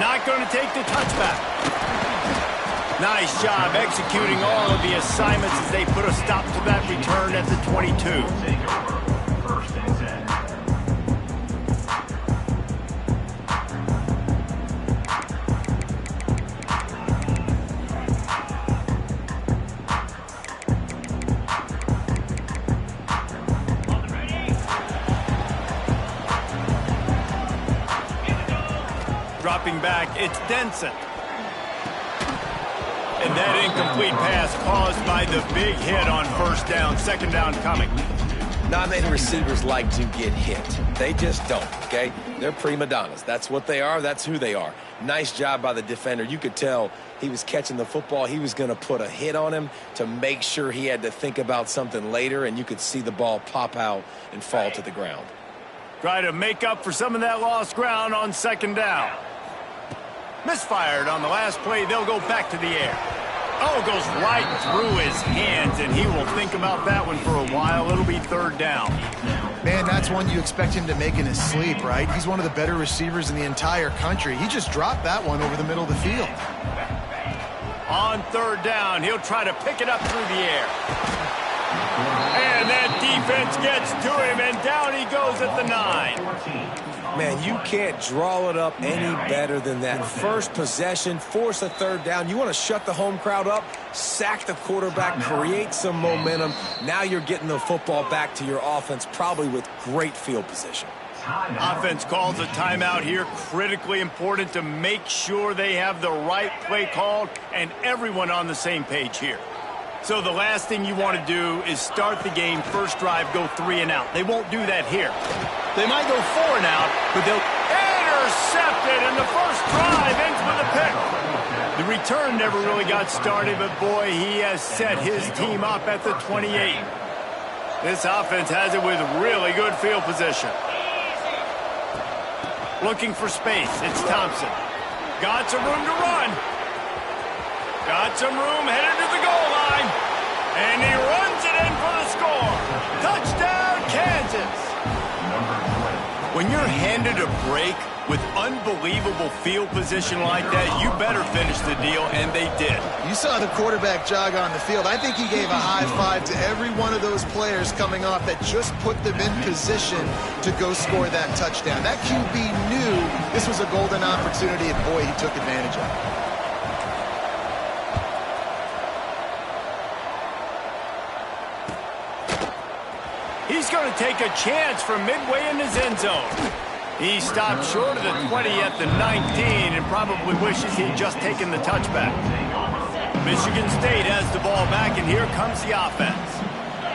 not going to take the touchback. Nice job executing all of the assignments as they put a stop to that return at the 22. Dropping back, it's Denson. And that incomplete pass caused by the big hit on first down. Second down coming. Not many receivers like to get hit. They just don't, okay? They're prima donnas. That's what they are. That's who they are. Nice job by the defender. You could tell he was catching the football. He was going to put a hit on him to make sure he had to think about something later, and you could see the ball pop out and fall to the ground. Try to make up for some of that lost ground on second down. Misfired on the last play. They'll go back to the air. Oh, goes right through his hands, and he will think about that one for a while. It'll be third down. Man, that's one you expect him to make in his sleep, right? He's one of the better receivers in the entire country. He just dropped that one over the middle of the field. On third down, he'll try to pick it up through the air. And that defense gets to him, and down he goes at the 9. Man, you can't draw it up any better than that. First possession, force a third down. You want to shut the home crowd up, sack the quarterback, create some momentum. Now you're getting the football back to your offense, probably with great field position. Offense calls a timeout here. Critically important to make sure they have the right play called and everyone on the same page here. So the last thing you want to do is start the game, first drive, go 3 and out. They won't do that here. They might go 4 and out, but they'll intercepted, and the first drive ends with a pick. The return never really got started, but boy, he has set his team up at the 28. This offense has it with really good field position. Looking for space, it's Thompson. Got some room to run. Got some room headed to the goal line. And he runs it in for the score. Touchdown, Kansas. When you're handed a break with unbelievable field position like that, you better finish the deal, and they did. You saw the quarterback jog on the field. I think he gave a high five to every one of those players coming off that just put them in position to go score that touchdown. That QB knew this was a golden opportunity, and boy, he took advantage of it. He's going to take a chance from midway in his end zone. He stopped short of the 20 at the 19 and probably wishes he'd just taken the touchback. Michigan State has the ball back, and here comes the offense.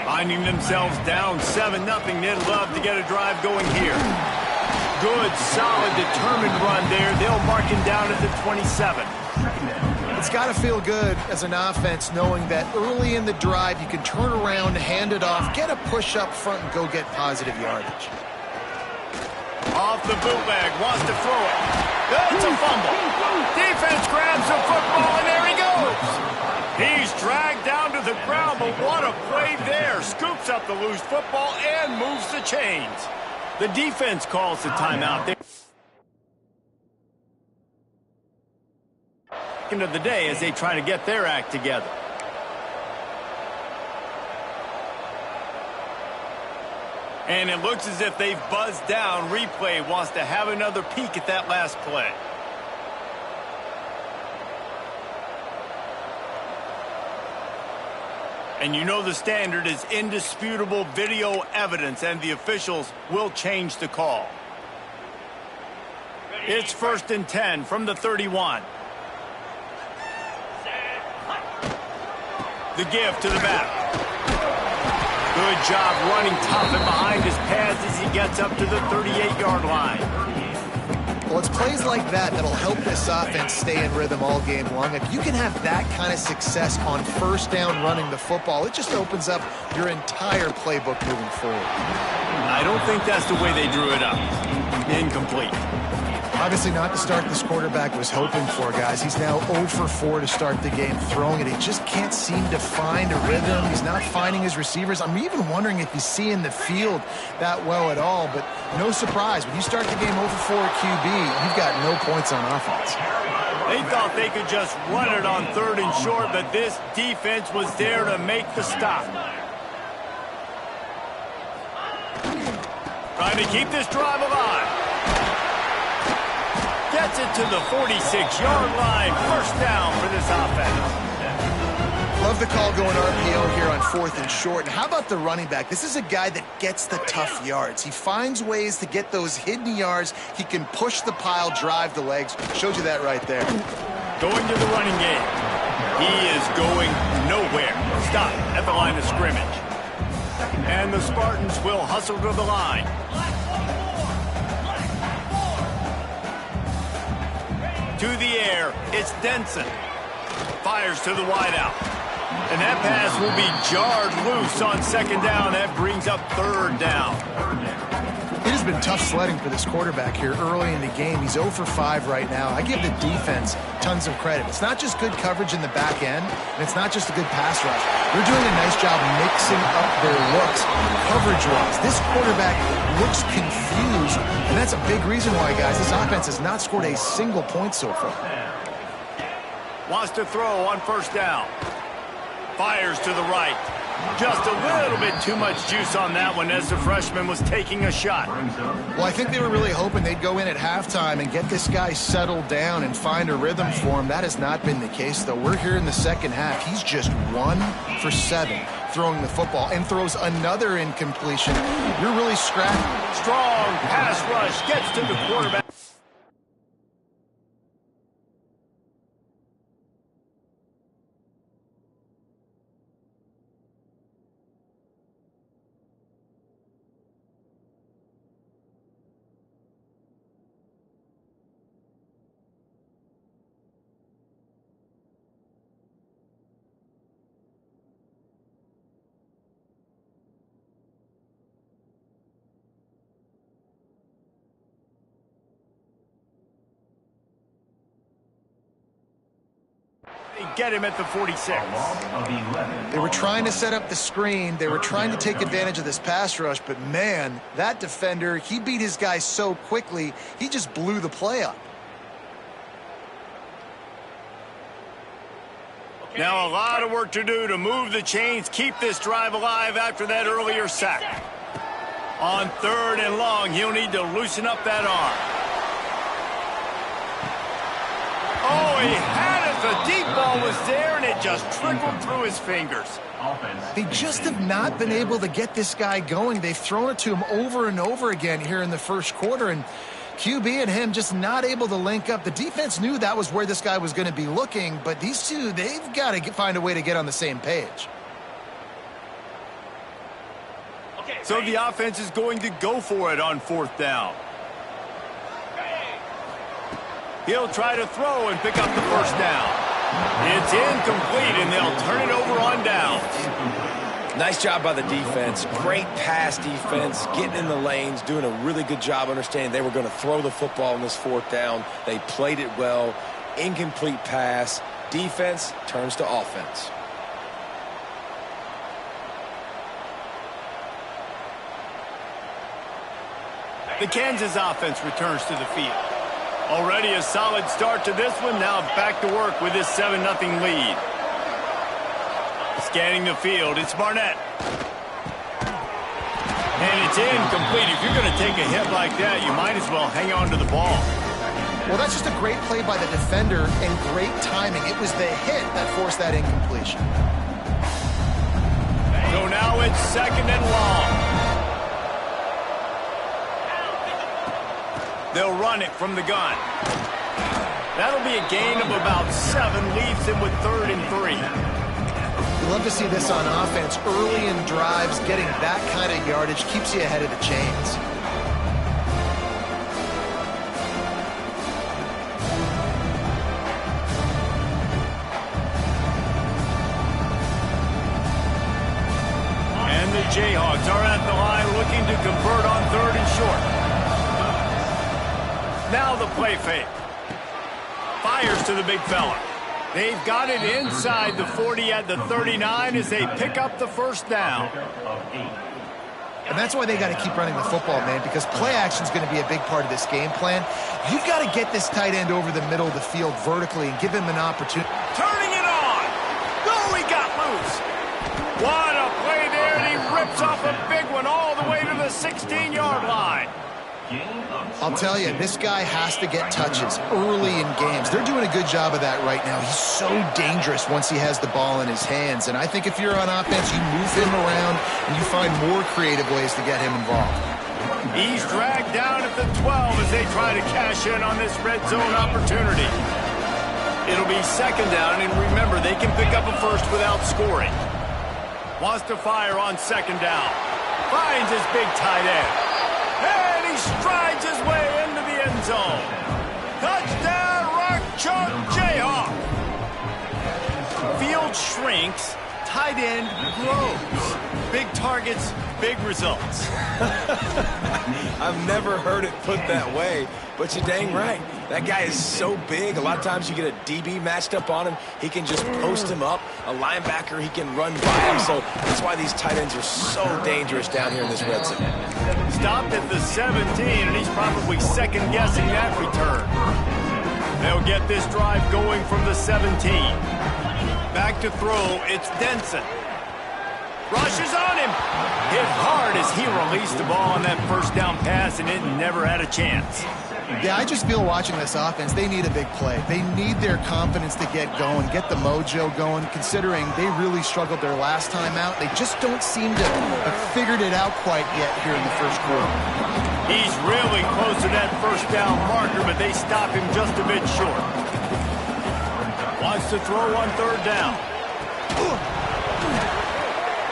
Finding themselves down 7-0, they'd love to get a drive going here. Good, solid, determined run there. They'll mark him down at the 27. It's got to feel good as an offense knowing that early in the drive you can turn around, hand it off, get a push up front, and go get positive yardage. Off the bootleg, wants to throw it. That's a fumble. Defense grabs the football, and there he goes. He's dragged down to the ground, but what a play there. Scoops up the loose football and moves the chains. The defense calls the timeout there. Of the day as they try to get their act together. And it looks as if they've buzzed down. Replay wants to have another peek at that last play. And you know the standard is indisputable video evidence, and the officials will change the call. It's 1st and 10 from the 31. The give to the back. Good job running tough and behind his pads as he gets up to the 38-yard line. Well, it's plays like that that'll help this offense stay in rhythm all game long. If you can have that kind of success on first down running the football, it just opens up your entire playbook moving forward. I don't think that's the way they drew it up. Incomplete. Obviously not the start this quarterback was hoping for, guys. He's now 0 for 4 to start the game throwing it. He just can't seem to find a rhythm. He's not finding his receivers. I'm even wondering if he's seeing the field that well at all, but no surprise. When you start the game 0 for 4 at QB, you've got no points on offense. They thought they could just run it on 3rd and short, but this defense was there to make the stop. Trying to keep this drive alive. Gets it to the 46-yard line. First down for this offense. Love the call going RPO here on 4th and short. And how about the running back? This is a guy that gets the tough yards. He finds ways to get those hidden yards. He can push the pile, drive the legs. Showed you that right there. Going to the running game. He is going nowhere. Stop at the line of scrimmage. And the Spartans will hustle to the line. To the air, it's Denson. Fires to the wideout. And that pass will be jarred loose on 2nd down. That brings up 3rd down. It has been tough sledding for this quarterback here early in the game. He's 0 for 5 right now. I give the defense tons of credit. It's not just good coverage in the back end, and it's not just a good pass rush. They're doing a nice job mixing up their looks coverage-wise. This quarterback looks confused, and that's a big reason why, guys, this offense has not scored a single point so far. Wants to throw on 1st down. Fires to the right. Just a little bit too much juice on that one as the freshman was taking a shot. Well, I think they were really hoping they'd go in at halftime and get this guy settled down and find a rhythm for him. That has not been the case, though. We're here in the 2nd half. He's just 1 for 7 throwing the football and throws another incompletion. You're really scrapping. Strong pass rush gets to the quarterback. They get him at the 46. They were trying to set up the screen. They were trying to take advantage of this pass rush, but man, that defender, he beat his guy so quickly, he just blew the play up. Now a lot of work to do to move the chains, keep this drive alive after that earlier sack. On 3rd and long, he'll need to loosen up that arm. Oh, he had it. The deep ball was there, and it just trickled through his fingers. They just have not been able to get this guy going. They've thrown it to him over and over again here in the 1st quarter, and QB and him just not able to link up. The defense knew that was where this guy was going to be looking, but these two, they've got to find a way to get on the same page. So the offense is going to go for it on 4th down. He'll try to throw and pick up the 1st down. It's incomplete, and they'll turn it over on downs. Nice job by the defense. Great pass defense, getting in the lanes, doing a really good job understanding they were going to throw the football on this 4th down. They played it well. Incomplete pass. Defense turns to offense. The Kansas offense returns to the field. Already a solid start to this one. Now back to work with this 7-0 lead. Scanning the field, it's Barnett. And it's incomplete. If you're going to take a hit like that, you might as well hang on to the ball. Well, that's just a great play by the defender and great timing. It was the hit that forced that incompletion. So now it's 2nd and long. They'll run it from the gun. That'll be a gain of about 7, leaves him with 3rd and 3. You love to see this on offense. Early in drives, getting that kind of yardage keeps you ahead of the chains. And the Jayhawks are at the line looking to convert on 3rd and short. Now the play fake. Fires to the big fella. They've got it inside the 40 at the 39 as they pick up the first down. And that's why they got to keep running the football, man, because play action is going to be a big part of this game plan. You've got to get this tight end over the middle of the field vertically and give him an opportunity. Turning it on. Oh, he got loose. What a play there, and he rips off a big one all the way to the 16-yard line. I'll tell you, this guy has to get touches early in games. They're doing a good job of that right now. He's so dangerous once he has the ball in his hands. And I think if you're on offense, you move him around and you find more creative ways to get him involved. He's dragged down at the 12 as they try to cash in on this red zone opportunity. It'll be second down, and remember, they can pick up a first without scoring. Wants to fire on second down. Finds his big tight end. And he strides his way into the end zone. Touchdown, Rock Chalk Jayhawk. Field shrinks, tight end grows. Big targets, big results. I've never heard it put that way, but you're dang right. That guy is so big. A lot of times you get a DB matched up on him. He can just post him up. A linebacker, he can run by him. So that's why these tight ends are so dangerous down here in this red zone. Stopped at the 17, and he's probably second-guessing that return. They'll get this drive going from the 17. Back to throw, it's Denson. Rushes on him. Hit hard as he released the ball on that first down pass, and it never had a chance. Yeah, I just feel watching this offense, they need a big play. They need their confidence to get going, get the mojo going, considering they really struggled their last time out. They just don't seem to have figured it out quite yet here in the first quarter. He's really close to that first down marker, but they stop him just a bit short. Wants to throw on third down.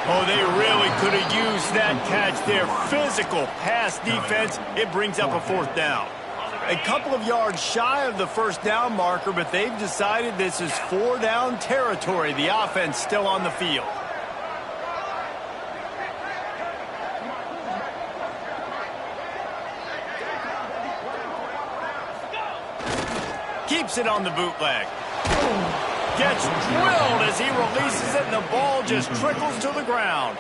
Oh, they really could have used that catch there. Physical pass defense. It brings up a fourth down. A couple of yards shy of the first down marker, but they've decided this is four-down territory. The offense still on the field. Keeps it on the bootleg. Gets drilled as he releases it, and the ball just trickles to the ground.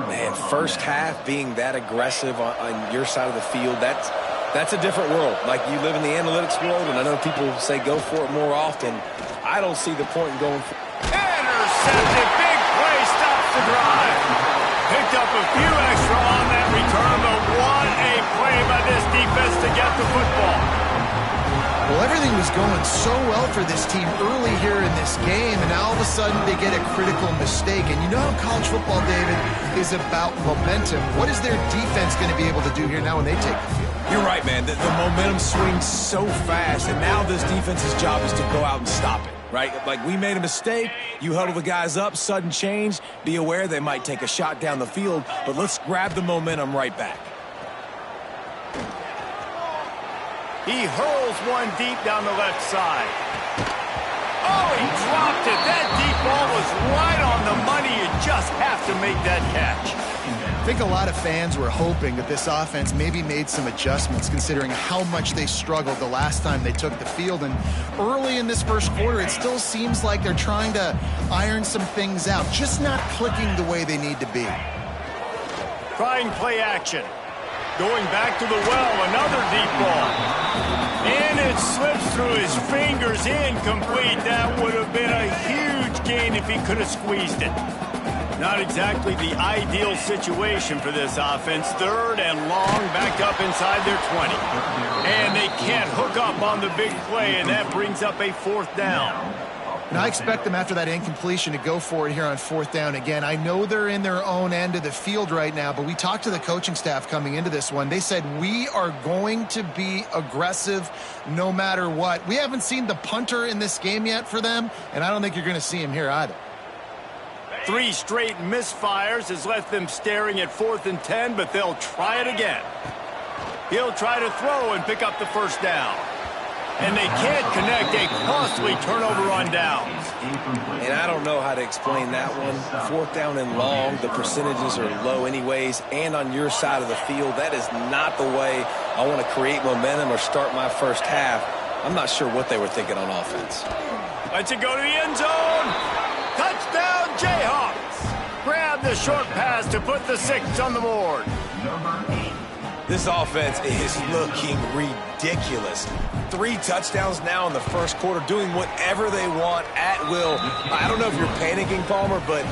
Man, first half being that aggressive on your side of the field, that's a different world. Like, you live in the analytics world, and I know people say go for it more often. I don't see the point in going for it. Intercepted. Big play stops the drive. Picked up a few extra on that return, but what a play by this defense to get the football. Well, everything was going so well for this team early here in this game, and now all of a sudden they get a critical mistake. And you know how college football, David, is about momentum. What is their defense going to be able to do here now when they take the field? You're right, man. The momentum swings so fast, and now this defense's job is to go out and stop it, right? Like, we made a mistake. You huddle the guys up, sudden change. Be aware they might take a shot down the field, but let's grab the momentum right back. He hurls one deep down the left side. Oh, he dropped it. That deep ball was right on the money. You just have to make that catch. I think a lot of fans were hoping that this offense maybe made some adjustments considering how much they struggled the last time they took the field. And early in this first quarter, it still seems like they're trying to iron some things out, just not clicking the way they need to be. Trying play action. Going back to the well, another deep ball. And it slips through his fingers, incomplete. That would have been a huge gain if he could have squeezed it. Not exactly the ideal situation for this offense. Third and long, back up inside their 20. And they can't hook up on the big play, and that brings up a fourth down. Now, I expect them after that incompletion to go for it here on fourth down again. I know they're in their own end of the field right now, but we talked to the coaching staff coming into this one. They said, we are going to be aggressive no matter what. We haven't seen the punter in this game yet for them, and I don't think you're going to see him here either. 3 straight misfires has left them staring at 4th and 10, but they'll try it again. He'll try to throw and pick up the first down. and they can't connect a costly turnover on downs. And I don't know how to explain that one. 4th down and long, the percentages are low anyways, and on your side of the field, that is not the way I want to create momentum or start my first half. I'm not sure what they were thinking on offense. Let's it go to the end zone. Touchdown, Jayhawks. Grab the short pass to put the 6 on the board. This offense is looking ridiculous. 3 touchdowns now in the first quarter, doing whatever they want at will. I don't know if you're panicking, Palmer, but,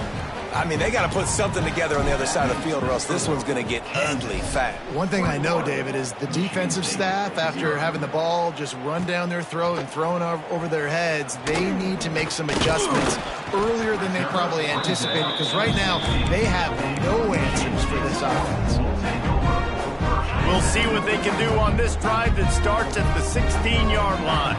I mean, they got to put something together on the other side of the field or else this one's going to get ugly fast. One thing I know, David, is the defensive staff, after having the ball just run down their throat and thrown over their heads, they need to make some adjustments earlier than they probably anticipated, because right now they have no answers for this offense. We'll see what they can do on this drive that starts at the 16-yard line.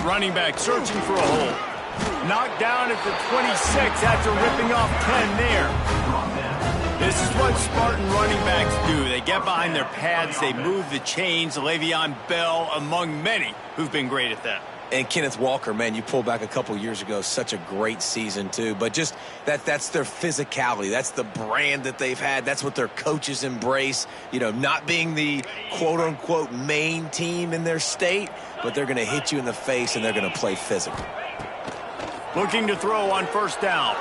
Running back searching for a hole. Knocked down at the 26 after ripping off 10 there. This is what Spartan running backs do. They get behind their pads, they move the chains. Le'Veon Bell among many who've been great at that. And Kenneth Walker, man, you pull back a couple years ago, such a great season too. But just that's their physicality. That's the brand that they've had. That's what their coaches embrace. You know, not being the quote-unquote main team in their state, but they're going to hit you in the face and they're going to play physical. Looking to throw on 1st down.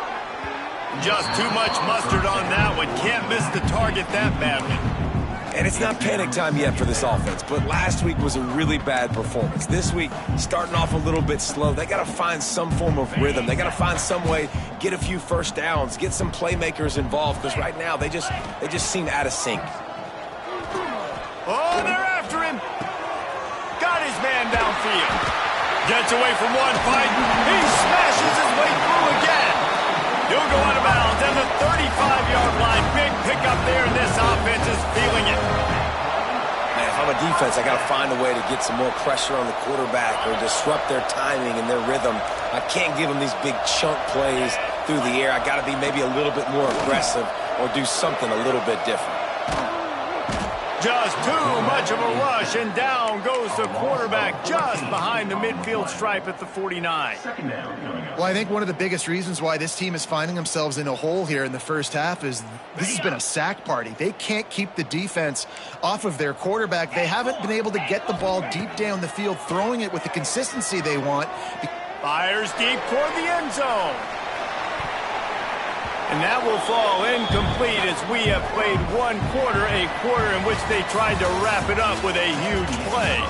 Just too much mustard on that one. Can't miss the target that badly. And it's not panic time yet for this offense, but last week was a really bad performance. This week, starting off a little bit slow. They got to find some form of rhythm. They got to find some way, get a few 1st downs, get some playmakers involved, because right now they just seem out of sync. Oh, they're after him. Got his man downfield. Gets away from one fight. He smashes his way through again. He'll go out of bounds at the 35-yard line. Big pickup there, and this offense is feeling it. Man, if I'm a defense, I got to find a way to get some more pressure on the quarterback or disrupt their timing and their rhythm. I can't give them these big chunk plays through the air. I got to be maybe a little bit more aggressive or do something a little bit different. Just too much of a rush, and down goes the quarterback just behind the midfield stripe at the 49. Well, I think one of the biggest reasons why this team is finding themselves in a hole here in the first half is this has been a sack party. They can't keep the defense off of their quarterback. They haven't been able to get the ball deep down the field, throwing it with the consistency they want. Fires deep toward the end zone. And that will fall incomplete as we have played one quarter, a quarter in which they tried to wrap it up with a huge play.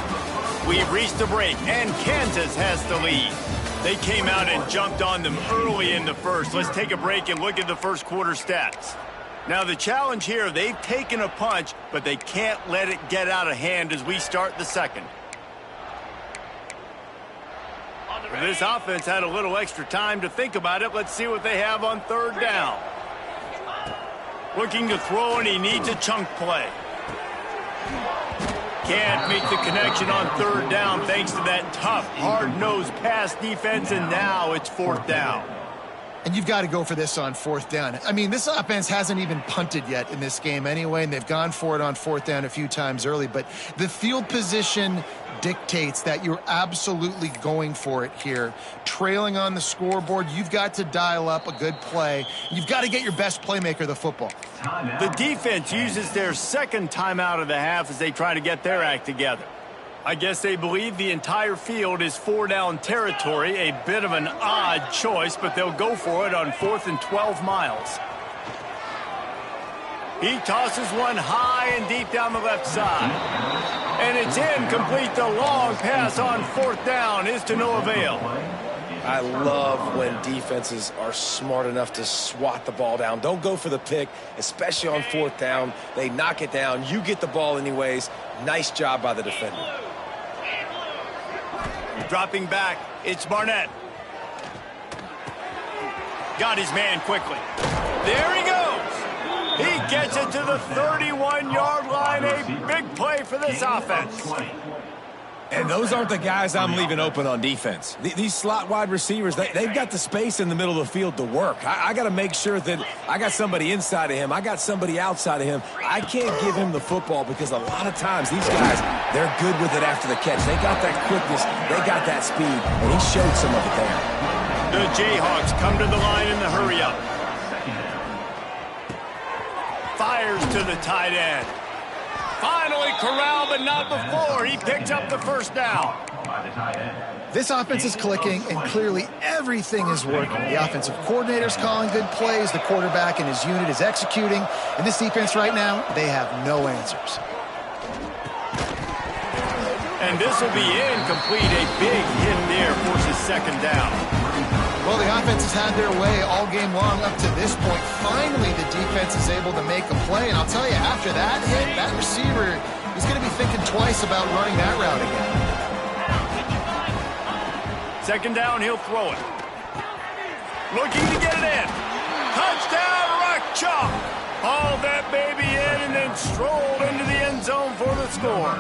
We've reached the break, and Kansas has the lead. They came out and jumped on them early in the first. Let's take a break and look at the first quarter stats. Now, the challenge here, they've taken a punch, but they can't let it get out of hand as we start the second. This offense had a little extra time to think about it. Let's see what they have on 3rd down. Looking to throw, and he needs a chunk play. Can't make the connection on 3rd down thanks to that tough, hard-nosed pass defense, and now it's 4th down. And you've got to go for this on 4th down. I mean, this offense hasn't even punted yet in this game anyway, and they've gone for it on 4th down a few times early. But the field position dictates that you're absolutely going for it here. Trailing on the scoreboard, you've got to dial up a good play. You've got to get your best playmaker the football. The defense uses their 2nd timeout of the half as they try to get their act together. I guess they believe the entire field is 4-down territory. A bit of an odd choice, but they'll go for it on 4th and 12 miles. He tosses one high and deep down the left side. And it's incomplete. The long pass on 4th down is to no avail. I love when defenses are smart enough to swat the ball down. Don't go for the pick, especially on 4th down. They knock it down. You get the ball anyways. Nice job by the defender. Dropping back, it's Barnett. Got his man quickly. There he goes. He gets it to the 31-yard line. A big play for this offense. And those aren't the guys I'm leaving open on defense. These slot wide receivers, they've got the space in the middle of the field to work. I got to make sure that I got somebody inside of him. I got somebody outside of him. I can't give him the football because a lot of times these guys, they're good with it after the catch. They got that quickness. They got that speed, and he showed some of it there. The Jayhawks come to the line in the hurry-up. Fires to the tight end. Finally corralled, but not before. He picks up the first down. This offense is clicking, and clearly everything is working. The offensive coordinator's calling good plays. The quarterback and his unit is executing. And this defense right now, they have no answers. And this will be incomplete. A big hit there forces second down. Well, the offense has had their way all game long up to this point. Finally, the defense is able to make a play. And I'll tell you, after that hit, that receiver is going to be thinking twice about running that route again. Second down, he'll throw it. Looking to get it in. Touchdown, Ncaa. Hauled that baby in and then strolled into the end zone for the score.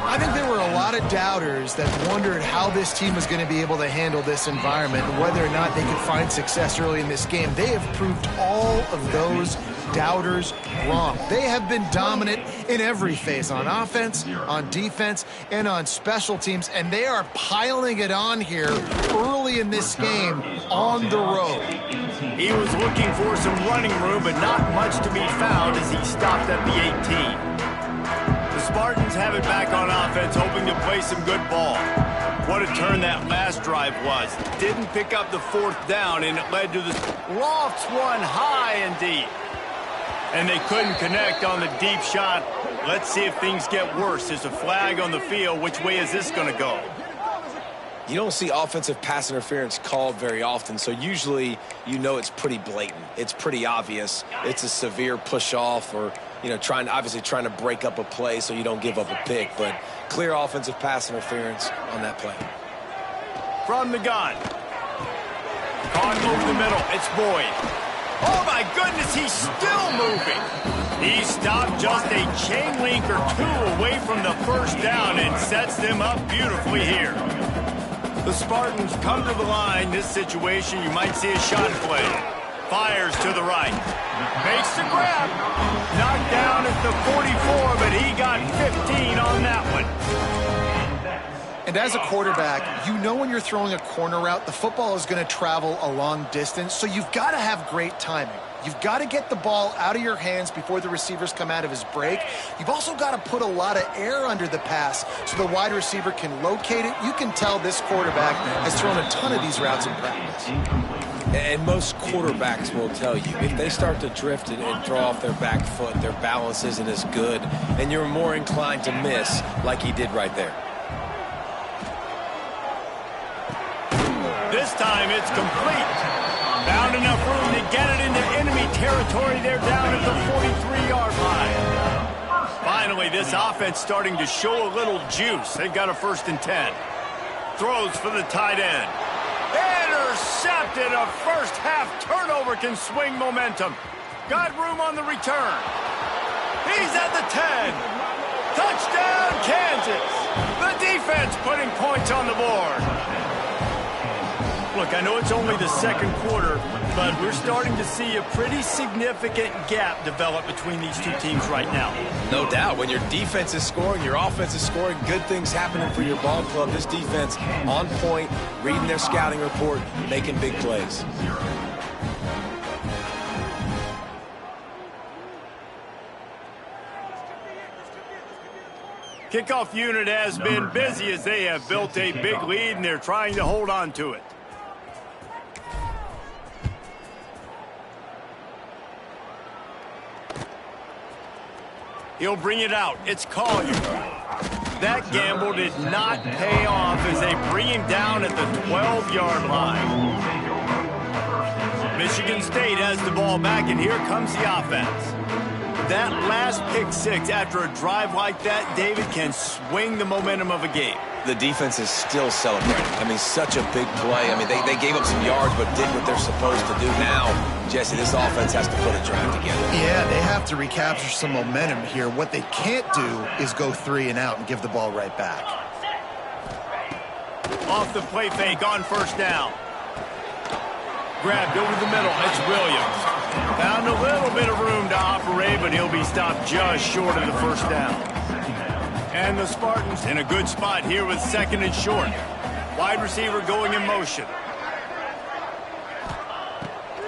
I think there were a lot of doubters that wondered how this team was going to be able to handle this environment and whether or not they could find success early in this game. They have proved all of those doubters wrong. They have been dominant in every phase, on offense, on defense, and on special teams, and they are piling it on here early in this game on the road. He was looking for some running room, but not much to be found as he stopped at the 18. The Spartans have it back on offense, hoping to play some good ball. What a turn that last drive was. Didn't pick up the fourth down, and it led to the lofts one high and deep. And they couldn't connect on the deep shot. Let's see if things get worse. There's a flag on the field. Which way is this going to go? You don't see offensive pass interference called very often, so usually you know it's pretty blatant. It's pretty obvious. It's a severe push-off or, you know, obviously trying to break up a play so you don't give up a pick, but clear offensive pass interference on that play. From the gun. Caught over the middle. It's Boyd. Oh, my goodness, he's still moving. He stopped just a chain link or two away from the first down and sets them up beautifully here. The Spartans come to the line. This situation, you might see a shot play. Fires to the right. Makes the grab. Knocked down at the 44, but he got 15 on that one. And as a quarterback, you know when you're throwing a corner route, the football is going to travel a long distance, so you've got to have great timing. You've got to get the ball out of your hands before the receivers come out of his break. You've also got to put a lot of air under the pass so the wide receiver can locate it. You can tell this quarterback has thrown a ton of these routes in practice. And most quarterbacks will tell you, if they start to drift and throw off their back foot, their balance isn't as good, and you're more inclined to miss like he did right there. This time it's complete. Found enough room to get it into enemy territory. They're down at the 43-yard line. Finally, this offense starting to show a little juice. They've got a 1st and 10. Throws for the tight end. Intercepted. A first-half turnover can swing momentum. Got room on the return. He's at the 10. Touchdown, Kansas. The defense putting points on the board. Look, I know it's only the second quarter, but we're starting to see a pretty significant gap develop between these two teams right now. No doubt. When your defense is scoring, your offense is scoring, good things happening for your ball club. This defense on point, reading their scouting report, making big plays. Kickoff unit has been busy as they have built a big lead, and they're trying to hold on to it. He'll bring it out. It's Collier. That gamble did not pay off as they bring him down at the 12-yard line. Michigan State has the ball back, and here comes the offense. That last pick six after a drive like that, David, can swing the momentum of a game. The defense is still celebrating. I mean, such a big play. I mean, they gave up some yards but did what they're supposed to do. Now, Jesse, this offense has to put a drive together. Yeah, they have to recapture some momentum here. What they can't do is go 3 and out and give the ball right back. Off the play fake on first down. Grabbed over the middle. It's Williams. Found a little bit of room to operate, but he'll be stopped just short of the first down. And the Spartans in a good spot here with 2nd and short. Wide receiver going in motion.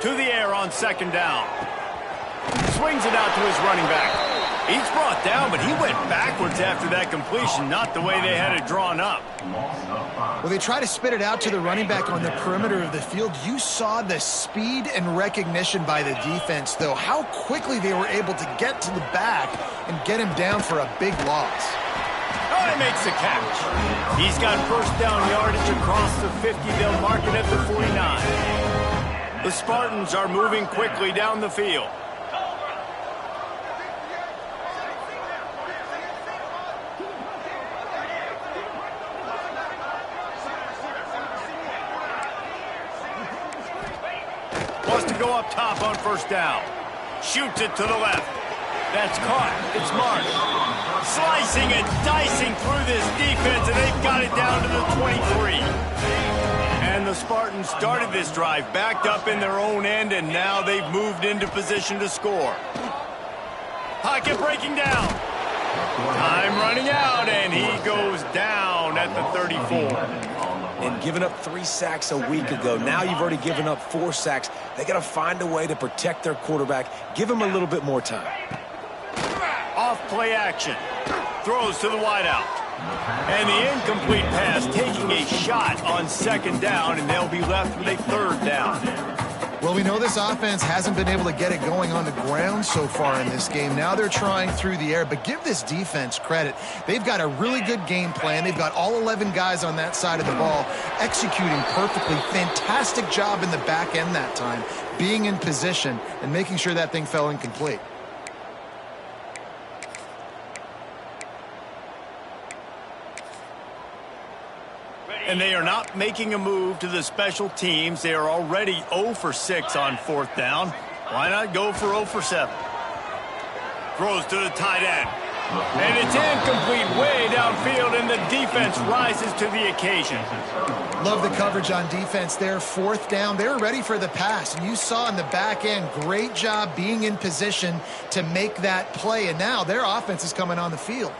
To the air on 2nd down. Swings it out to his running back. He's brought down, but he went backwards after that completion, not the way they had it drawn up. Well, they try to spit it out to the running back on the perimeter of the field. You saw the speed and recognition by the defense, though, how quickly they were able to get to the back and get him down for a big loss. Oh, he makes the catch. He's got first down yardage across the 50. They'll mark it at the 49. The Spartans are moving quickly down the field. Wants to go up top on first down. Shoots it to the left. That's caught. It's Mark. Slicing and dicing through this defense, and they've got it down to the 23. And the Spartans started this drive, backed up in their own end, and now they've moved into position to score. Pocket breaking down. Time running out, and he goes down at the 34. And giving up 3 sacks a week ago. Now you've already given up 4 sacks. They got to find a way to protect their quarterback. Give him a little bit more time. Off play action. Throws to the wideout. And the incomplete pass taking a shot on 2nd down, and they'll be left with a 3rd down. Well, we know this offense hasn't been able to get it going on the ground so far in this game. Now they're trying through the air, but give this defense credit. They've got a really good game plan. They've got all 11 guys on that side of the ball executing perfectly. Fantastic job in the back end that time, being in position and making sure that thing fell incomplete. And they are not making a move to the special teams. They are already 0 for 6 on 4th down. Why not go for 0 for 7? Throws to the tight end. And it's incomplete way downfield, and the defense rises to the occasion. Love the coverage on defense there. 4th down. They were ready for the pass. And you saw in the back end, great job being in position to make that play. And now their offense is coming on the field.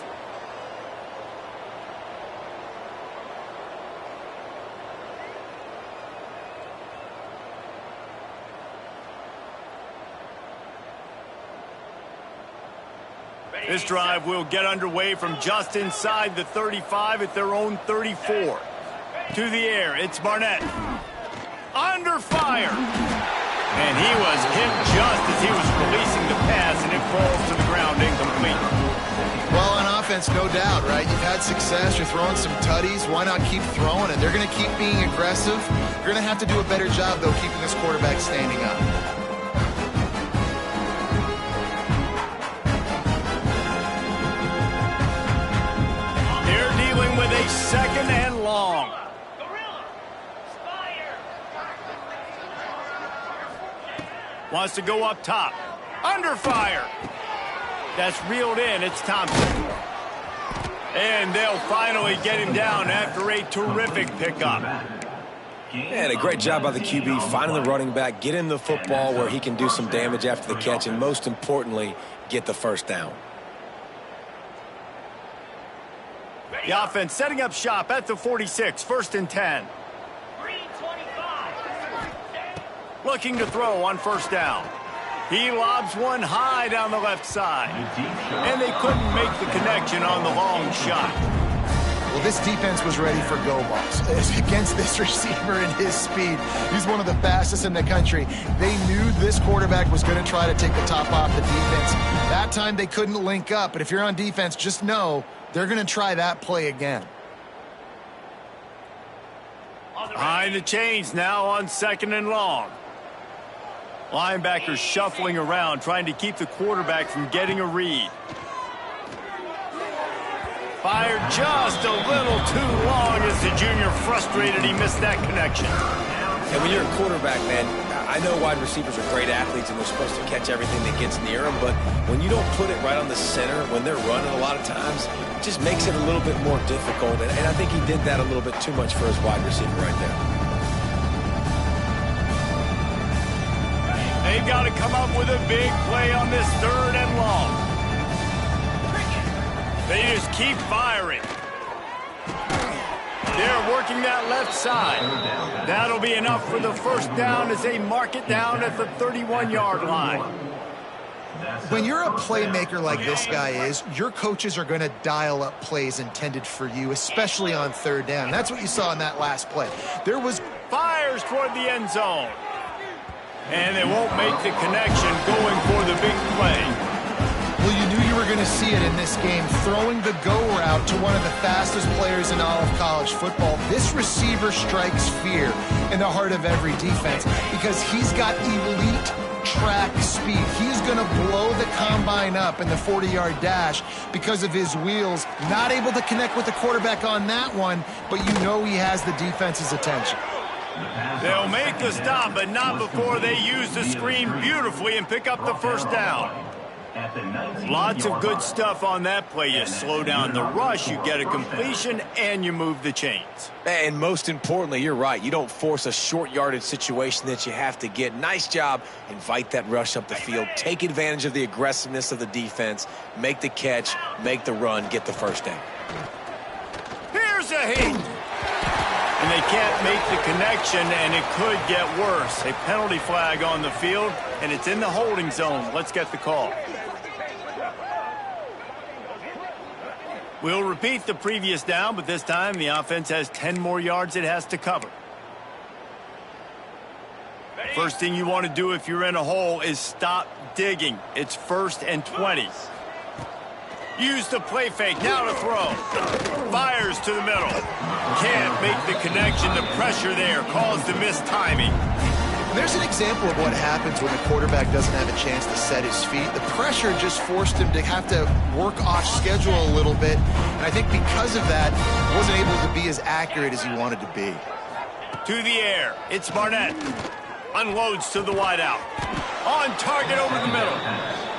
This drive will get underway from just inside the 35 at their own 34. To the air, it's Barnett. Under fire. And he was hit just as he was releasing the pass, and it falls to the ground incomplete. Well, on offense, no doubt, right? You've had success. You're throwing some tutties. Why not keep throwing it? They're going to keep being aggressive. You're going to have to do a better job, though, keeping this quarterback standing up. With a 2nd and long. Wants to go up top. Under fire. That's reeled in. It's Thompson. And they'll finally get him down after a terrific pickup. And a great job by the QB finding the running back, get him the football where he can do some damage after the catch, and most importantly, get the 1st down. The offense setting up shop at the 46, 1st and 10. Looking to throw on 1st down. He lobs one high down the left side. And they couldn't make the connection on the long shot. Well, this defense was ready for go balls against this receiver and his speed. He's one of the fastest in the country. They knew this quarterback was going to try to take the top off the defense. That time they couldn't link up, but if you're on defense, just know they're going to try that play again. Behind the chains now on 2nd and long. Linebackers shuffling around, trying to keep the quarterback from getting a read. Fired just a little too long as the junior frustrated he missed that connection. And when you're a quarterback, man, I know wide receivers are great athletes and they're supposed to catch everything that gets near them, but when you don't put it right on the center, when they're running a lot of times, it just makes it a little bit more difficult. And I think he did that a little bit too much for his wide receiver right there. They've got to come up with a big play on this 3rd and long. They just keep firing. They're working that left side. That'll be enough for the first down as they mark it down at the 31-yard line. When you're a playmaker like this guy is, your coaches are going to dial up plays intended for you, especially on 3rd down. That's what you saw in that last play. There was fires toward the end zone. And they won't make the connection going for the big play. Well, you knew you were going to see it in this game, throwing the go route to one of the fastest players in all of college football. This receiver strikes fear in the heart of every defense because he's got elite track speed. He's going to blow the combine up in the 40-yard dash because of his wheels. Not able to connect with the quarterback on that one, but you know he has the defense's attention. They'll make the stop, but not before they use the screen beautifully and pick up the first down. Lots of good stuff on that play. You slow down the rush, you get a completion, and you move the chains. And most importantly, you're right. You don't force a short yardage situation that you have to get. Nice job. Invite that rush up the field. Take advantage of the aggressiveness of the defense. Make the catch, make the run, get the first down. Here's a hit. And they can't make the connection, and it could get worse. A penalty flag on the field, and it's in the holding zone. Let's get the call. We'll repeat the previous down, but this time the offense has 10 more yards it has to cover. First thing you want to do if you're in a hole is stop digging. It's 1st and 20. Use the play fake, now to throw. Fires to the middle. Can't make the connection. The pressure there caused the missed timing. There's an example of what happens when the quarterback doesn't have a chance to set his feet. The pressure just forced him to have to work off schedule a little bit. And I think because of that, he wasn't able to be as accurate as he wanted to be. To the air. It's Barnett. Unloads to the wideout. On target over the middle.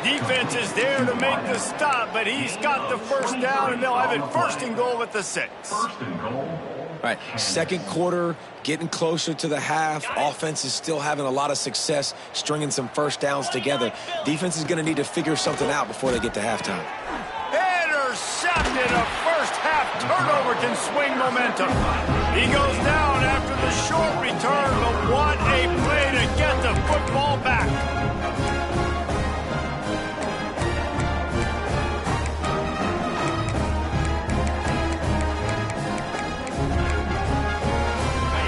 Defense is there to make the stop, but he's got the first down, and they'll have it 1st and goal at the 6. All right, 2nd quarter, getting closer to the half. Offense is still having a lot of success stringing some first downs together. Defense is going to need to figure something out before they get to halftime. Intercepted. A first-half turnover can swing momentum. He goes down after the short return, but what a play to get the football back.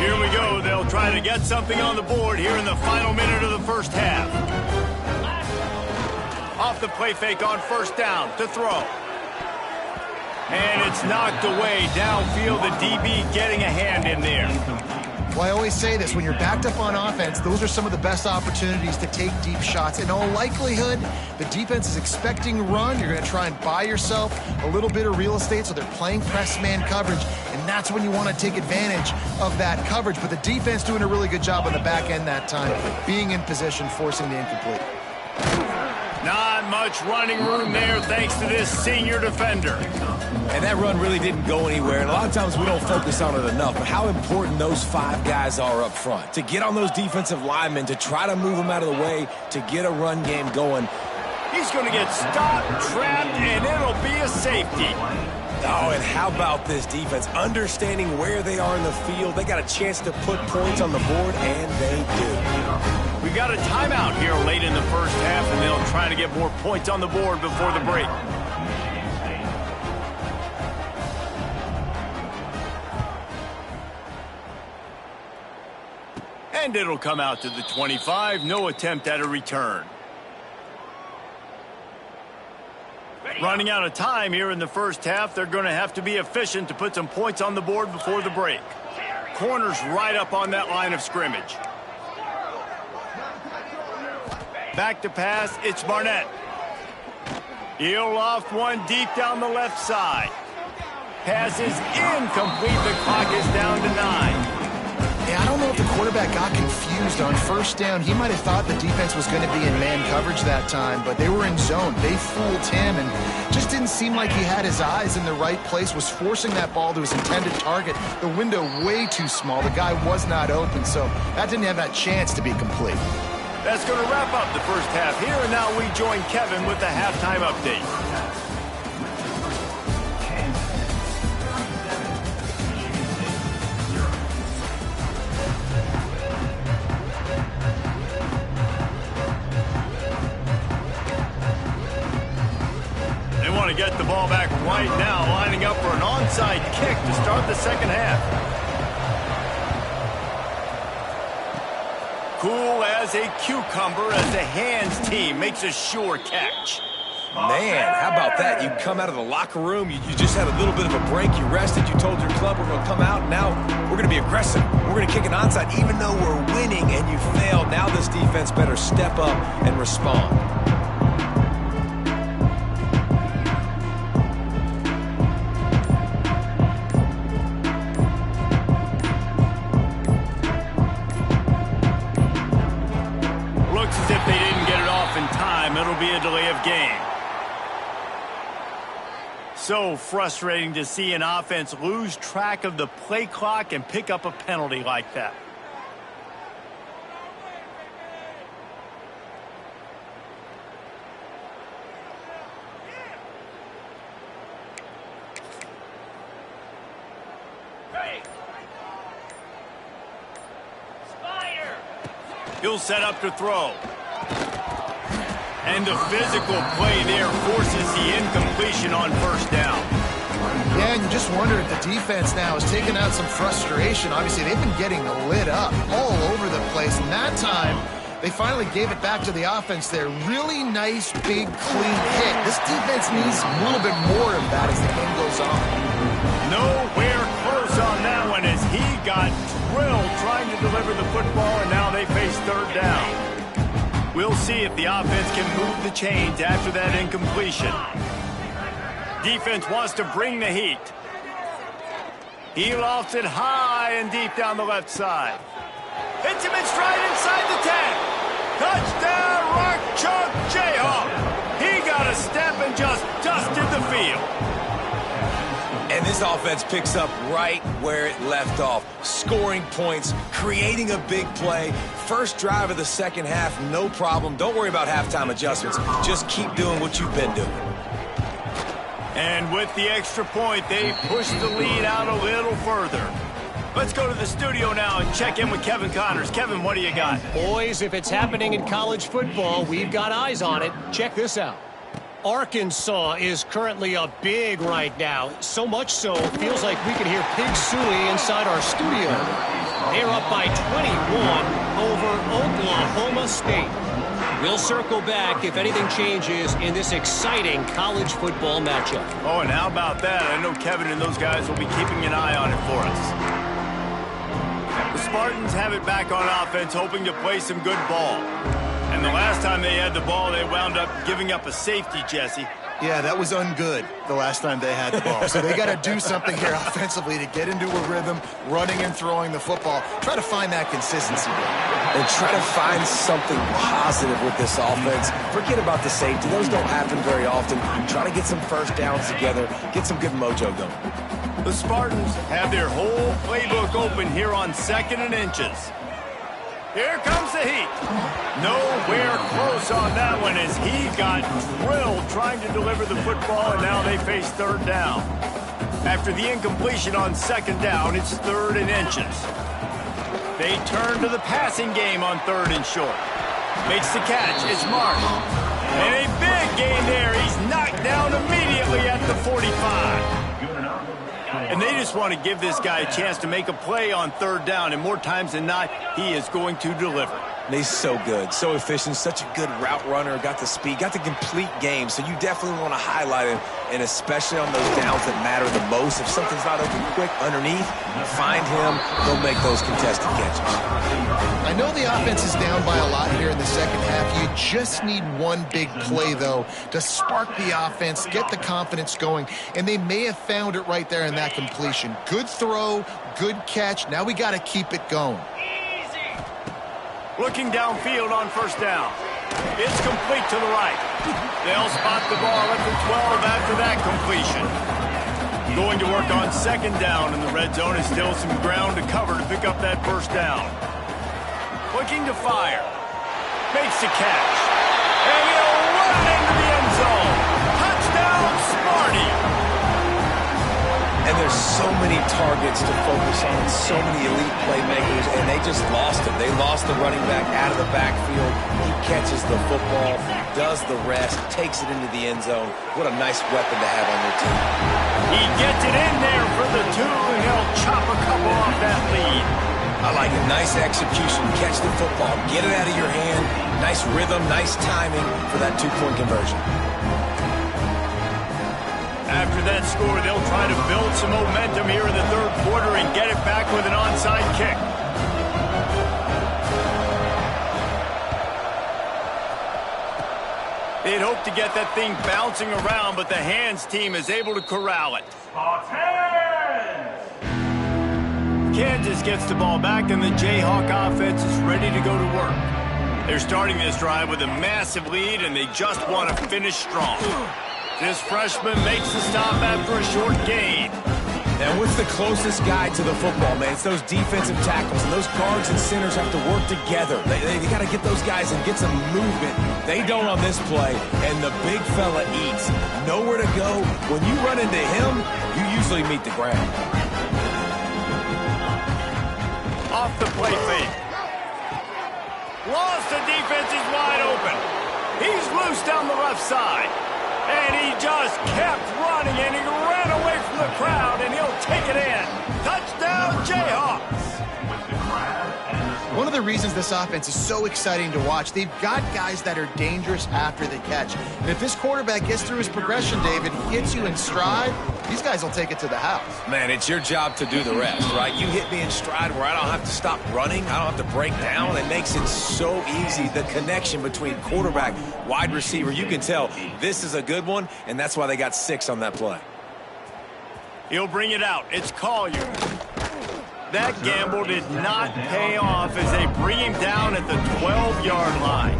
Here we go. They'll try to get something on the board here in the final minute of the first half. Off the play fake on 1st down to throw. And it's knocked away downfield. The DB getting a hand in there. Well, I always say this, when you're backed up on offense, those are some of the best opportunities to take deep shots. In all likelihood, the defense is expecting run. You're going to try and buy yourself a little bit of real estate, so they're playing press man coverage, and that's when you want to take advantage of that coverage. But the defense doing a really good job on the back end that time, being in position, forcing the incomplete. Not much running room there thanks to this senior defender. And that run really didn't go anywhere. And a lot of times we don't focus on it enough. But how important those 5 guys are up front. To get on those defensive linemen, to try to move them out of the way, to get a run game going. He's going to get stopped, trapped, and it'll be a safety. Oh, and how about this defense? Understanding where they are in the field. They got a chance to put points on the board, and they do. We've got a timeout here late in the first half, and they'll try to get more points on the board before the break. And it'll come out to the 25. No attempt at a return. Running out of time here in the first half. They're going to have to be efficient to put some points on the board before the break. Corners right up on that line of scrimmage. Back to pass, it's Barnett. He'll loft one deep down the left side. Pass is incomplete. The clock is down to 9. Yeah, I don't know if the quarterback got confused on first down. He might have thought the defense was going to be in man coverage that time, but they were in zone. They fooled him and just didn't seem like he had his eyes in the right place, was forcing that ball to his intended target. The window way too small. The guy was not open, so that didn't have that chance to be complete. That's going to wrap up the first half here, and now we join Kevin with the halftime update. To get the ball back right now, lining up for an onside kick to start the second half. Cool as a cucumber as the hands team makes a sure catch. Man, how about that? You come out of the locker room, you just had a little bit of a break, you rested, you told your club we're going to come out, now we're going to be aggressive. We're going to kick an onside even though we're winning and you failed. Now this defense better step up and respond. It'll be a delay of game. So frustrating to see an offense lose track of the play clock and pick up a penalty like that. He'll set up to throw. And the physical play there forces the incompletion on first down. Yeah, and you just wonder if the defense now is taking out some frustration. Obviously, they've been getting lit up all over the place. And that time, they finally gave it back to the offense there. Really nice, big, clean hit. This defense needs a little bit more of that as the game goes on. Nowhere close on that one as he got drilled trying to deliver the football, and now they face third down. We'll see if the offense can move the chains after that incompletion. Defense wants to bring the heat. He lofts it high and deep down the left side. Hits him in stride inside the 10. Touchdown, Rock Chalk Jayhawk. He got a step and just dusted the field. And this offense picks up right where it left off. Scoring points, creating a big play. First drive of the second half, no problem. Don't worry about halftime adjustments. Just keep doing what you've been doing. And with the extra point, they push the lead out a little further. Let's go to the studio now and check in with Kevin Connors. Kevin, what do you got? Boys, if it's happening in college football, we've got eyes on it. Check this out. Arkansas is currently up big right now. So much so, feels like we can hear Pig Sooie inside our studio. They're up by 21 over Oklahoma State. We'll circle back if anything changes in this exciting college football matchup. Oh, and how about that? I know Kevin and those guys will be keeping an eye on it for us. The Spartans have it back on offense, hoping to play some good ball. And the last time they had the ball, they wound up giving up a safety, Jesse. Yeah, that was ungood the last time they had the ball. So they got to do something here offensively to get into a rhythm, running and throwing the football. Try to find that consistency. And try to find something positive with this offense. Forget about the safety. Those don't happen very often. Try to get some first downs together, get some good mojo going. The Spartans have their whole playbook open here on 2nd and inches. Here comes the heat. Nowhere close on that one as he got drilled trying to deliver the football, and now they face third down. After the incompletion on 2nd down, it's 3rd and inches. They turn to the passing game on 3rd and short. Makes the catch. It's Mark. And a big gain there. He's knocked down immediately at the 45. And they just want to give this guy a chance to make a play on 3rd down, and more times than not, he is going to deliver. And he's so good, so efficient, such a good route runner, got the speed, got the complete game. So you definitely want to highlight him, and especially on those downs that matter the most. If something's not open quick underneath, find him, he'll make those contested catches. I know the offense is down by a lot here in the second half. You just need one big play, though, to spark the offense, get the confidence going, and they may have found it right there in that completion. Good throw, good catch. Now we got to keep it going. Looking downfield on first down. It's complete to the right. They'll spot the ball at the 12 after that completion. Going to work on second down in the red zone is still some ground to cover to pick up that first down. Looking to fire. Makes the catch. And he'll run into the end zone. Touchdown, Smarty. And there's so many targets to focus on, so many elite playmakers, and they just lost him. They lost the running back out of the backfield. He catches the football, does the rest, takes it into the end zone. What a nice weapon to have on your team. He gets it in there for the 2, and he'll chop a couple off that lead. I like it. Nice execution. Catch the football. Get it out of your hand. Nice rhythm, nice timing for that 2-point conversion. After that score, they'll try to build some momentum here in the third quarter and get it back with an onside kick. They'd hope to get that thing bouncing around, but the hands team is able to corral it. Kansas gets the ball back, and the Jayhawk offense is ready to go to work. They're starting this drive with a massive lead, and they just want to finish strong. This freshman makes the stop after a short gain. And what's the closest guy to the football, man? It's those defensive tackles, and those guards and centers have to work together. They got to get those guys and get some movement. They don't on this play, and the big fella eats. Nowhere to go. When you run into him, you usually meet the ground. Off the play fake. Lost, the defense is wide open. He's loose down the left side. And he just kept running, and he ran away from the crowd, and he'll take it in. Touchdown, Jayhawks. One of the reasons this offense is so exciting to watch, they've got guys that are dangerous after the catch. And if this quarterback gets through his progression, David, hits you in stride, these guys will take it to the house. Man, it's your job to do the rest, right? You hit me in stride where I don't have to stop running. I don't have to break down. It makes it so easy, the connection between quarterback, wide receiver. You can tell this is a good one, and that's why they got 6 on that play. He'll bring it out. It's Collier. That gamble did not pay off as they bring him down at the 12-yard line.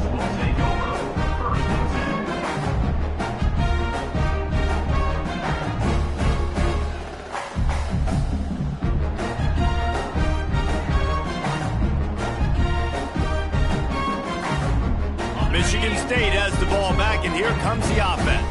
Michigan State has the ball back, and here comes the offense.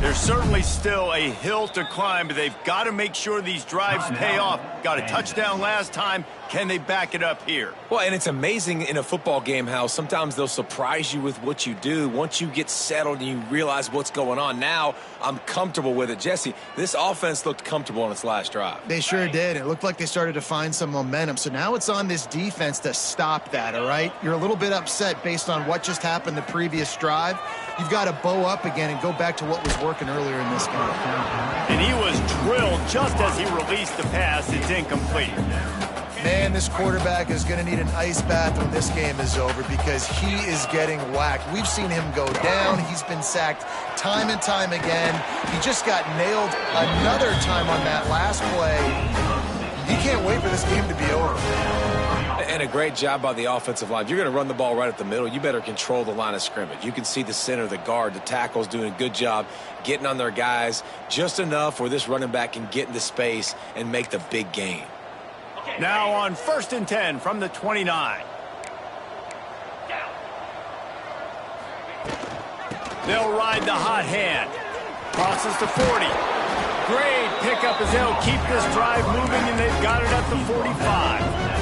There's certainly still a hill to climb, but they've got to make sure these drives pay off. Got a touchdown last time. Can they back it up here? Well, and it's amazing in a football game how sometimes they'll surprise you with what you do. Once you get settled and you realize what's going on, now I'm comfortable with it. Jesse, this offense looked comfortable on its last drive. They sure did. It looked like they started to find some momentum. So now it's on this defense to stop that, all right? You're a little bit upset based on what just happened the previous drive. You've got to bow up again and go back to what was working earlier in this game. And he was drilled just as he released the pass. It's incomplete. Man, this quarterback is going to need an ice bath when this game is over because he is getting whacked. We've seen him go down. He's been sacked time and time again. He just got nailed another time on that last play. He can't wait for this game to be over. And a great job by the offensive line. If you're going to run the ball right at the middle, you better control the line of scrimmage. You can see the center, the guard, the tackles doing a good job getting on their guys just enough where this running back can get into space and make the big gain. Now on 1st and 10 from the 29. They'll ride the hot hand. Crosses to 40. Great pickup as they'll keep this drive moving, and they've got it at the 45.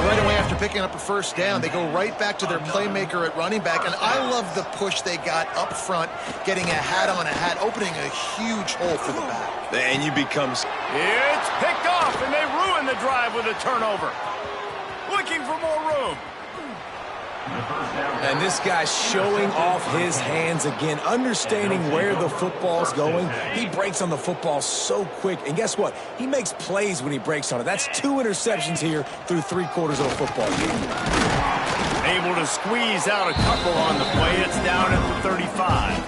Right away after picking up a first down, they go right back to their playmaker at running back, and I love the push they got up front, getting a hat on a hat, opening a huge hole for the back. And you become... It's picked off, and they ruin the drive with a turnover. Looking for more room. And this guy's showing off his hands again, understanding where the football's going. He breaks on the football so quick. And guess what? He makes plays when he breaks on it. That's 2 interceptions here through 3/4 of a football game. Able to squeeze out a couple on the play. It's down at the 35.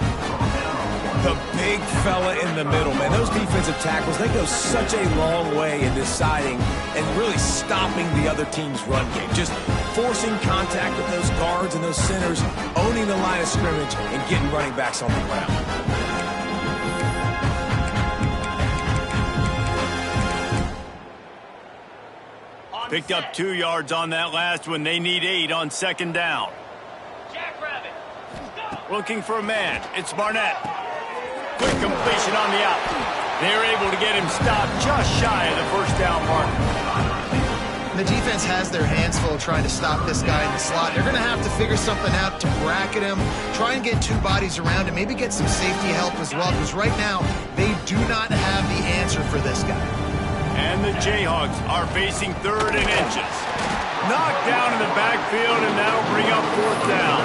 The big fella in the middle, man. Those defensive tackles, they go such a long way in deciding and really stopping the other team's run game. Just forcing contact with those guards and those centers, owning the line of scrimmage, and getting running backs on the ground. Picked up 2 yards on that last one. They need 8 on 2nd down. Looking for a man. It's Barnett. Quick completion on the out. They're able to get him stopped just shy of the 1st down mark. The defense has their hands full trying to stop this guy in the slot. They're going to have to figure something out to bracket him, try and get 2 bodies around him, maybe get some safety help as well, because right now they do not have the answer for this guy. And the Jayhawks are facing 3rd and inches. Knocked down in the backfield, and that'll bring up 4th down.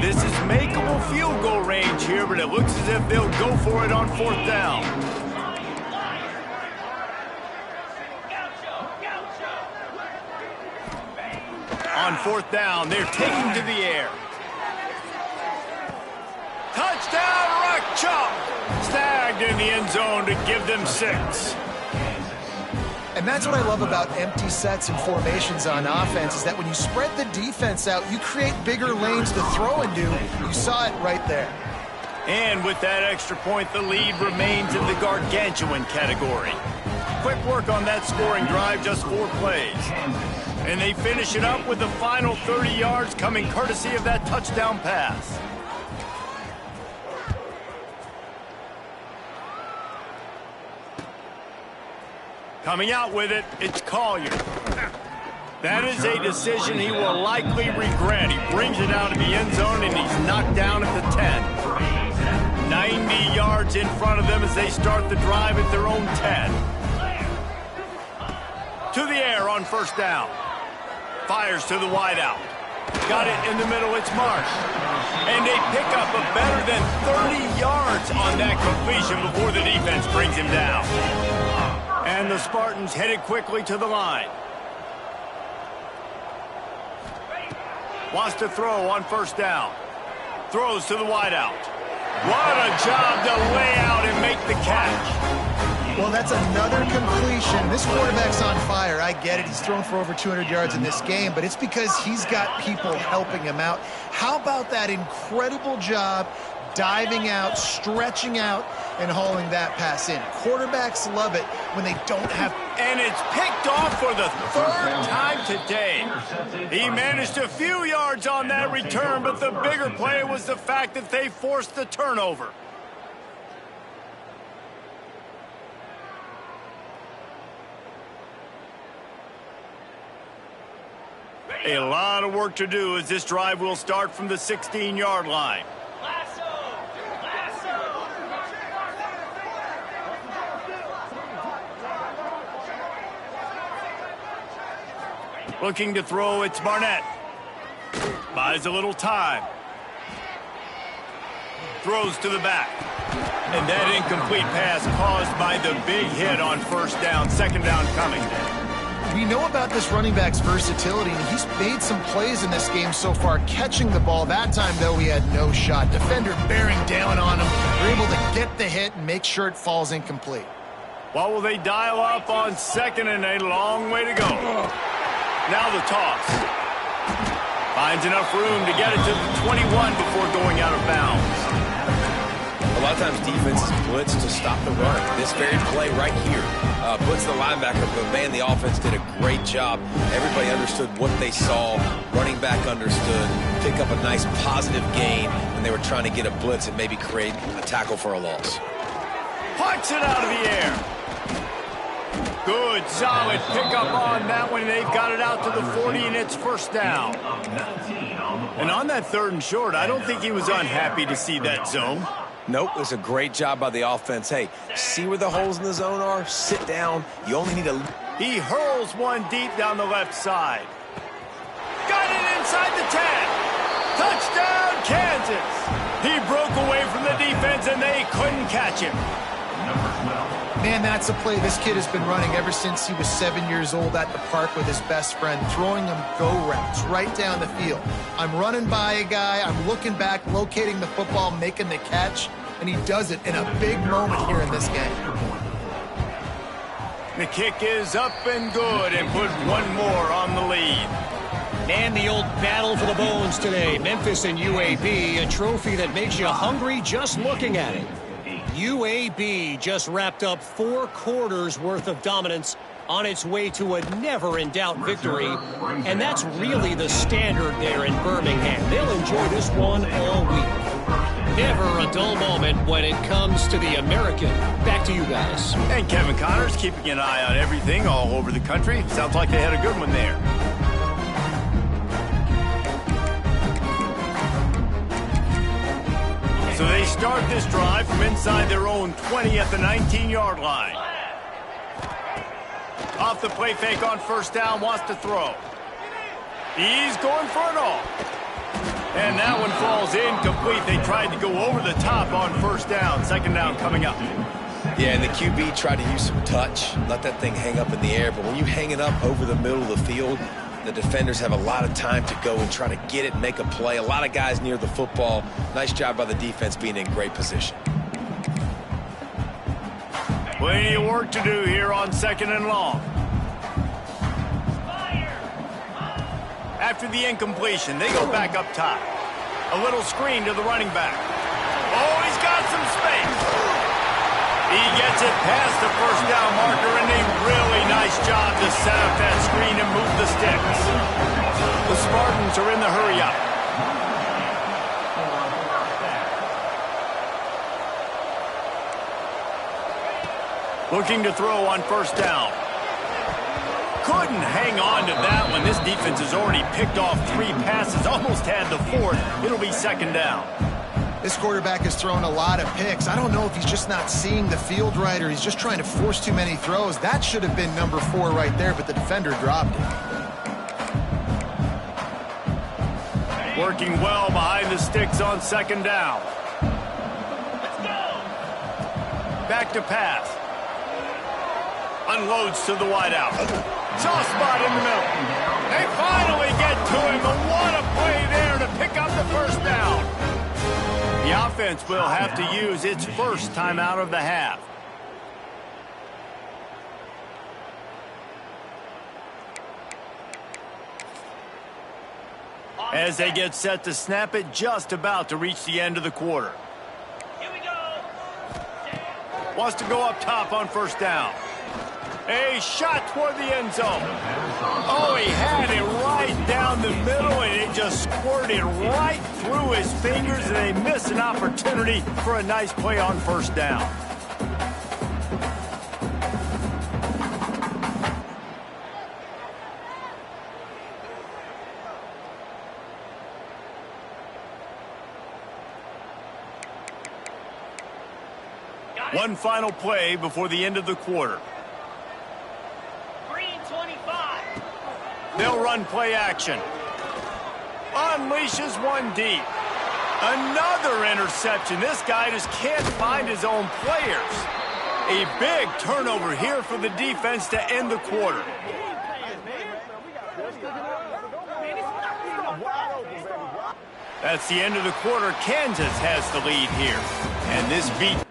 This is makeable field goal range here, but it looks as if they'll go for it on 4th down. On 4th down, they're taking to the air. Touchdown, Ruck Chop! Snagged in the end zone to give them 6. And that's what I love about empty sets and formations on offense, is that when you spread the defense out, you create bigger lanes to throw into. You saw it right there. And with that extra point, the lead remains in the gargantuan category. Quick work on that scoring drive, just 4 plays. And they finish it up with the final 30 yards coming courtesy of that touchdown pass. Coming out with it, it's Collier. That is a decision he will likely regret. He brings it out of the end zone, and he's knocked down at the 10. 90 yards in front of them as they start the drive at their own 10. To the air on 1st down. Fires to the wideout. Got it in the middle, it's Marsh. And they pick up a better than 30 yards on that completion before the defense brings him down. And the Spartans headed quickly to the line. Wants to throw on 1st down. Throws to the wideout. What a job to lay out and make the catch. Well, that's another completion. This quarterback's on fire. I get it. He's thrown for over 200 yards in this game, but it's because he's got people helping him out. How about that incredible job diving out, stretching out, and hauling that pass in? Quarterbacks love it when they don't have... And it's picked off for the 3rd time today. He managed a few yards on that return, but the bigger play was the fact that they forced the turnover. A lot of work to do as this drive will start from the 16-yard line. Looking to throw, it's Barnett. Buys a little time. Throws to the back. And that incomplete pass caused by the big hit on 1st down. 2nd down coming. We know about this running back's versatility, and he's made some plays in this game so far, catching the ball. That time, though, he had no shot. Defender bearing down on him. They're able to get the hit and make sure it falls incomplete. Well, will they dial up on 2nd and a long way to go? Now the toss. Finds enough room to get it to the 21 before going out of bounds. A lot of times defenses blitz to stop the run. This very play right here blitz the linebacker, but man, the offense did a great job. Everybody understood what they saw. Running back understood. Pick up a nice positive gain when they were trying to get a blitz and maybe create a tackle for a loss. Puts it out of the air. Good, solid pickup on that one. They've got it out to the 40, and it's first down. And on that 3rd and short, I don't think he was unhappy to see that zone. Nope, it was a great job by the offense. Hey, see where the holes in the zone are? Sit down. You only need a... He hurls one deep down the left side. Got it inside the 10. Touchdown, Kansas. He broke away from the defense, and they couldn't catch him. Man, that's a play this kid has been running ever since he was 7 years old at the park with his best friend, throwing him go routes right down the field. I'm running by a guy, I'm looking back, locating the football, making the catch, and he does it in a big moment here in this game. The kick is up and good, and put one more on the lead. And the old battle for the bones today. Memphis and UAB, a trophy that makes you hungry just looking at it. UAB just wrapped up 4 quarters worth of dominance on its way to a never-in-doubt victory. And that's really the standard there in Birmingham. They'll enjoy this one all week. Never a dull moment when it comes to the American. Back to you guys. And Kevin Connors keeping an eye on everything all over the country. Sounds like they had a good one there. So they start this drive from inside their own 20 at the 19-yard line. Off the play fake on first down, wants to throw. He's going for it all. And that one falls incomplete. They tried to go over the top on first down. 2nd down coming up. Yeah, and the QB tried to use some touch, let that thing hang up in the air. But when you hang it up over the middle of the field, the defenders have a lot of time to go and try to get it, make a play. A lot of guys near the football. Nice job by the defense being in great position. Plenty of work to do here on 2nd and long. After the incompletion, they go back up top. A little screen to the running back. Oh, he's got some space. He gets it past the first down marker, and a really nice job to set up that screen and move the sticks. The Spartans are in the hurry-up. Looking to throw on first down. Couldn't hang on to that one. This defense has already picked off 3 passes, almost had the 4th. It'll be 2nd down. This quarterback has thrown a lot of picks. I don't know if he's just not seeing the field right or he's just trying to force too many throws. That should have been number 4 right there, but the defender dropped it. Working well behind the sticks on 2nd down. Back to pass. Unloads to the wideout. Soft spot in the middle. They finally get to him, but what a play there to pick up the first down. The offense will have to use its first timeout of the half. As they get set to snap it, just about to reach the end of the quarter. Here we go. Wants to go up top on first down. A shot toward the end zone. Oh, he had it right down the middle, and it just squirted right through his fingers, and they missed an opportunity for a nice play on first down. One final play before the end of the quarter. They'll run play action. Unleashes one deep. Another interception. This guy just can't find his own players. A big turnover here for the defense to end the quarter. That's the end of the quarter. Kansas has the lead here. And this beat